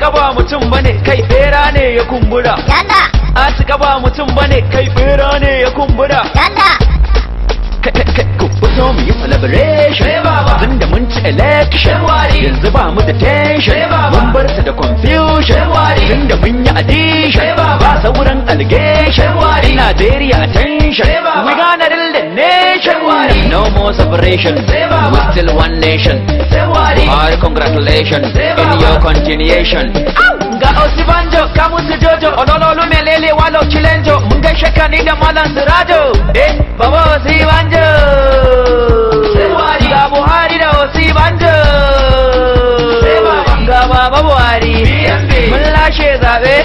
Bola ba mutum bane kai bera ne ya kumbura. Yalla. Atika ba mutum bane kai bera ne ya kumbura. Yalla. Ku fito mu yi celebration. Tun da mun ci election. Yanzu ba mu da tension. Mun bar su da confusion. Tun da mun yi addition. Ba sauran allegation. In Nigeria attention. We gonna rule the nation. No more separation. We still one nation. Our congratulations in your continuation. Ga Osibanjo, Kamusu Jojo, Olololu Melele Walo Chilenjo, mun gaishe ka ni da Malam Sirajo. Baba Osibanjo. Ga Buhari da Osibanjo. Ga Baba Buhari. Mun lashe zabe.